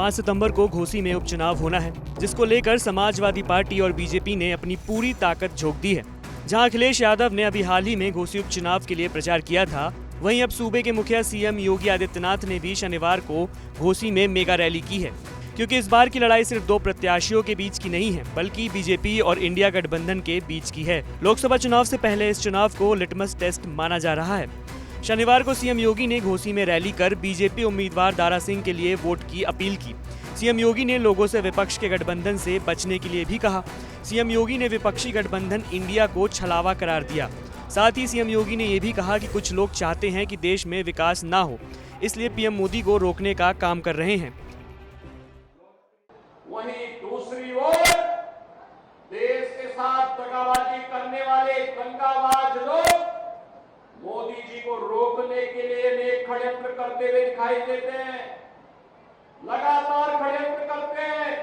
5 सितंबर को घोसी में उपचुनाव होना है, जिसको लेकर समाजवादी पार्टी और बीजेपी ने अपनी पूरी ताकत झोंक दी है। जहां अखिलेश यादव ने अभी हाल ही में घोसी उपचुनाव के लिए प्रचार किया था, वहीं अब सूबे के मुखिया सीएम योगी आदित्यनाथ ने भी शनिवार को घोसी में मेगा रैली की है। क्योंकि इस बार की लड़ाई सिर्फ दो प्रत्याशियों के बीच की नहीं है, बल्कि बीजेपी और इंडिया गठबंधन के बीच की है। लोकसभा चुनाव से पहले इस चुनाव को लिटमस टेस्ट माना जा रहा है। शनिवार को सीएम योगी ने घोसी में रैली कर बीजेपी उम्मीदवार दारा सिंह के लिए वोट की अपील की। सीएम योगी ने लोगों से विपक्ष के गठबंधन से बचने के लिए भी कहा। सीएम योगी ने विपक्षी गठबंधन इंडिया को छलावा करार दिया। साथ ही सीएम योगी ने ये भी कहा कि कुछ लोग चाहते हैं कि देश में विकास ना हो, इसलिए पीएम मोदी को रोकने का काम कर रहे हैं। वहीं दूसरी ओर देश के साथ दगाबाजी करने वाले दंगाबाज लोग मोदी जी को रोकने के लिए अनेक षड्यंत्र करते हुए दिखाई देते हैं, लगातार षड्यंत्र करते हैं।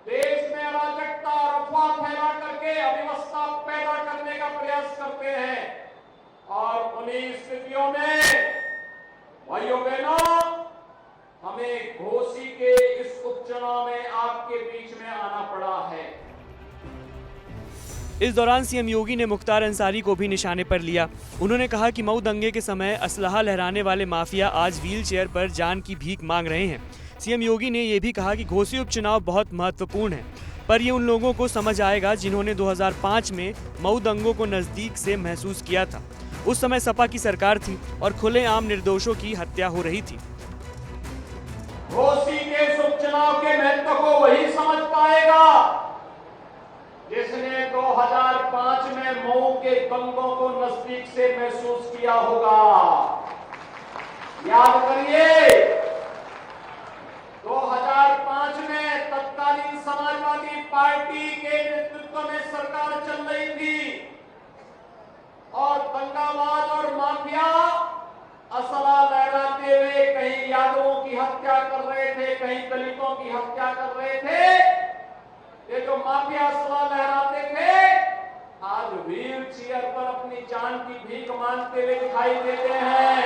देश में अराजकता और अफवाह फैला करके अव्यवस्था पैदा करने का प्रयास करते हैं। और उन्हीं स्थितियों में भाइयों बहनों, हमें घोसी के इस उपचुनाव में आपके बीच में आना पड़ा है। इस दौरान सीएम योगी ने मुख्तार अंसारी को भी निशाने पर लिया। उन्होंने कहा कि मऊ दंगे के समय असलहा लहराने वाले माफिया आज व्हील चेयर पर जान की भीख मांग रहे हैं। सीएम योगी ने यह भी कहा कि घोसी उपचुनाव बहुत महत्वपूर्ण है, पर ये उन लोगों को समझ आएगा जिन्होंने 2005 में मऊ दंगों को नजदीक से महसूस किया था। उस समय सपा की सरकार थी और खुलेआम निर्दोषों की हत्या हो रही थी। घोसी के इस उपचुनाव के महत्व को वही समझ पाएगा जिसने 2005 में मऊ के दंगों को नजदीक से महसूस किया होगा। याद करिए, 2005 में तत्कालीन समाजवादी पार्टी के नेतृत्व में सरकार चल रही थी और दंगाबाज और माफिया असला लहराते हुए कहीं यादवों की हत्या कर रहे थे, कहीं दलितों की हत्या कर रहे थे। ये जो माफिया असला लहराते थे, आज व्हील चेयर पर अपनी जान की भीख मांगते हुए दिखाई देते हैं।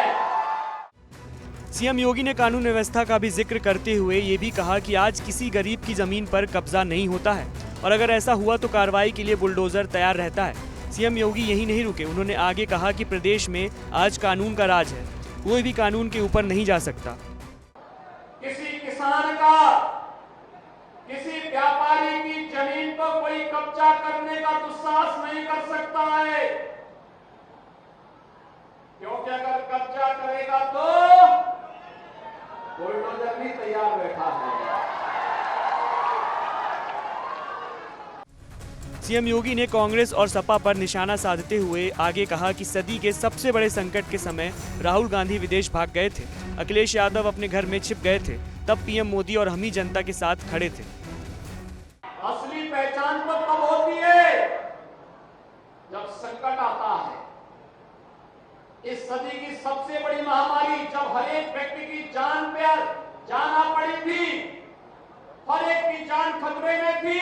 सीएम योगी ने कानून व्यवस्था का भी जिक्र करते हुए ये भी कहा कि आज किसी गरीब की जमीन पर कब्जा नहीं होता है और अगर ऐसा हुआ तो कार्रवाई के लिए बुलडोजर तैयार रहता है। सीएम योगी यही नहीं रुके, उन्होंने आगे कहा कि प्रदेश में आज कानून का राज है, कोई भी कानून के ऊपर नहीं जा सकता। किसी किसान का, किसी व्यापारी की जमीन पर कोई कब्जा करने का दुस्साहस नहीं कर सकता है, क्योंकि अगर कब्जा करेगा तो बुलडोजर भी तैयार बैठा है। सीएम योगी ने कांग्रेस और सपा पर निशाना साधते हुए आगे कहा कि सदी के सबसे बड़े संकट के समय राहुल गांधी विदेश भाग गए थे, अखिलेश यादव अपने घर में छिप गए थे, तब पीएम मोदी और हम ही जनता के साथ खड़े थे। असली पहचान तो तब होती है जब संकट आता है। इस सदी की सबसे बड़ी महामारी जब हर एक व्यक्ति की जान पे जाना पड़ी थी, हर एक की जान खतरे में थी,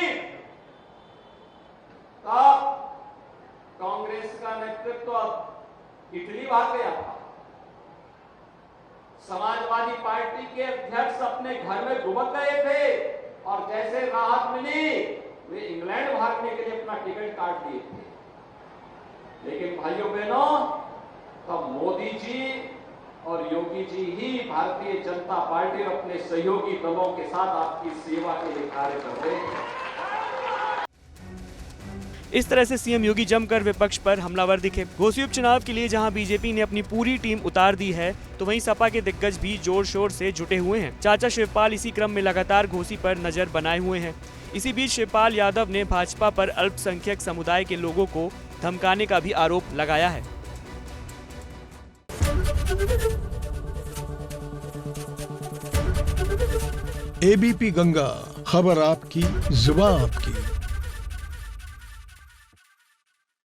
तब कांग्रेस का नेतृत्व इटली भाग गया था। समाजवादी पार्टी के अध्यक्ष अपने घर में दुबक गए थे और जैसे राहत मिली वे इंग्लैंड भागने के लिए अपना टिकट काट लिए थे। लेकिन भाइयों बहनों, तब मोदी जी और योगी जी ही भारतीय जनता पार्टी और अपने सहयोगी दलों के साथ आपकी सेवा के लिए कार्य कर रहे हैं। इस तरह से सीएम योगी जमकर विपक्ष पर हमलावर दिखे। घोसी उपचुनाव के लिए जहां बीजेपी ने अपनी पूरी टीम उतार दी है, तो वहीं सपा के दिग्गज भी जोर शोर से जुटे हुए हैं। चाचा शिवपाल इसी क्रम में लगातार घोसी पर नजर बनाए हुए हैं। इसी बीच शिवपाल यादव ने भाजपा पर अल्पसंख्यक समुदाय के लोगों को धमकाने का भी आरोप लगाया है। एबीपी गंगा, खबर आपकी, जुबान आपकी।